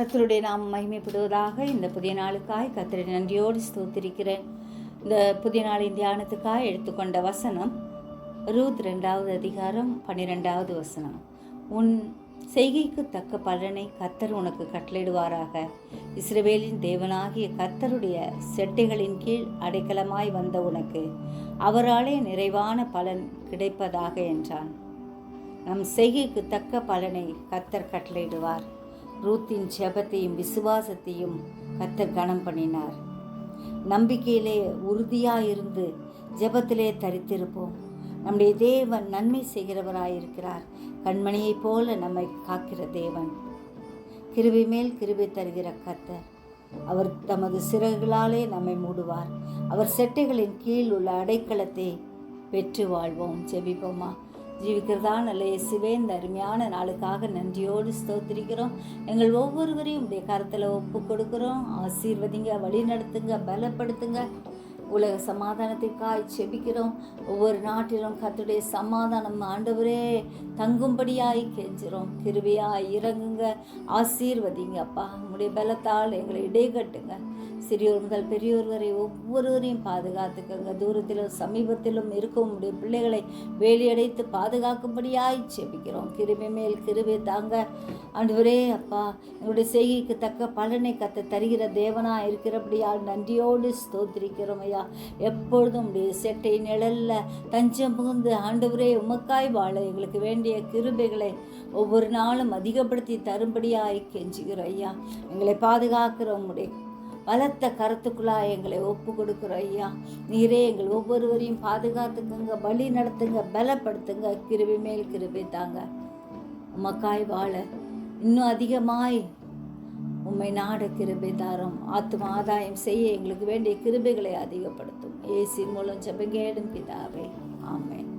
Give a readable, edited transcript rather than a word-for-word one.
கர்த்தருடைய நாம் மகிமைப்படுவதாக. இந்த புதிய நாளுக்காய் கர்த்தரை நன்றியோடு ஸ்தோத்திரிக்கிறேன். இந்த புதிய நாளின் தியானத்துக்காய் எடுத்துக்கொண்ட வசனம் ரூத் 2வது அதிகாரம் 12வது வசனம். உன் செய்கைக்கு தக்க பலனை கர்த்தர் உனக்கு கட்டளையிடுவாராக. இஸ்ரவேலின் தேவனாகிய கர்த்தருடைய செட்டைகளின் கீழ் அடைக்கலமாய் வந்த உனக்கு அவராலே நிறைவான பலன் கிடைப்பதாக என்றான். நம் செய்கைக்கு தக்க பலனை கர்த்தர் கட்டளையிடுவார். ரூத்தின் ஜெபத்தையும் விசுவாசத்தையும் கர்த்தர் கனம் பண்ணினார். நம்பிக்கையிலே உறுதியாயிருந்து ஜெபத்திலே தரித்திருப்போம். நம்முடைய தேவன் நன்மை செய்கிறவராயிருக்கிறார். கண்மணியைப் போல நம்மை காக்கிற தேவன், கிருபை மேல் கிருபை தருகிற கர்த்தர். அவர் தமது சிறகுகளாலே நம்மை மூடுவார். அவர் செட்டைகளின் கீழ் உள்ள அடைக்கலத்தை பெற்று வாழ்வோம். ஜெபிப்போமா. ஜீவிக்கிறதா நல்ல இயேசுவே, இந்த அருமையான நாளுக்காக நன்றியோடு ஸ்தோத்திரிக்கிறோம். எங்கள் ஒவ்வொருவரையும் உடைய கரத்தில் ஒப்பு கொடுக்குறோம். ஆசீர்வதிங்க, வழி நடத்துங்க, பலப்படுத்துங்க. உலக சமாதானத்திற்காய் செபிக்கிறோம். ஒவ்வொரு நாட்டிலும் கர்த்தருடைய சமாதானம் ஆண்டவரே தங்கும்படியாய் கெஞ்சுறோம். கிருபையாய் இறங்குங்க, ஆசீர்வதிங்க அப்பா. உங்களுடைய பலத்தால் எங்களை இடைகட்டுங்க. சிறியோர் முதல் பெரியோர் வரை ஒவ்வொருவரையும் பாதுகாத்துக்கங்க. தூரத்திலும் சமீபத்திலும் இருக்கும் உடைய பிள்ளைகளை வேலியடைத்து பாதுகாக்கும்படியாய் செபிக்கிறோம். கிருபை மேல் கிருபை தாங்க ஆண்டவரே அப்பா. எங்களுடைய செய்கைக்கு தக்க பலனை கத்த தருகிற தேவனா இருக்கிறபடியால் நன்றியோடு ஸ்தோத்திரிக்கிறோம் ஐயா. எப்பொழுதும் உடைய செட்டை நிழல்ல தஞ்சம் புகுந்து ஆண்டவரே உமக்காய் வாழ எங்களுக்கு வேண்டிய கிருபைகளை ஒவ்வொரு நாளும் அதிகப்படுத்தி தரும்படியாய் கெஞ்சுகிறோம் ஐயா. எங்களை பாதுகாக்கிறோம். உடைய பலத்த கருத்துக்குள்ளாய் எங்களை ஒப்பு கொடுக்குறோம் ஐயா. நீரே எங்கள் ஒவ்வொருவரையும் பாதுகாத்துக்குங்க, வழி நடத்துங்க, பலப்படுத்துங்க. கிருபை மேல் கிருபை தாங்க. உமக்காய் வாழ இன்னும் அதிகமாய் உம்மை நாட கிருபை தாரும். ஆத்தும ஆதாயம் செய்ய எங்களுக்கு வேண்டிய கிருபைகளை அதிகப்படுத்தும். இயேசுவின் மூலம் ஜெபம் கேளும் பிதாவே. ஆமென்.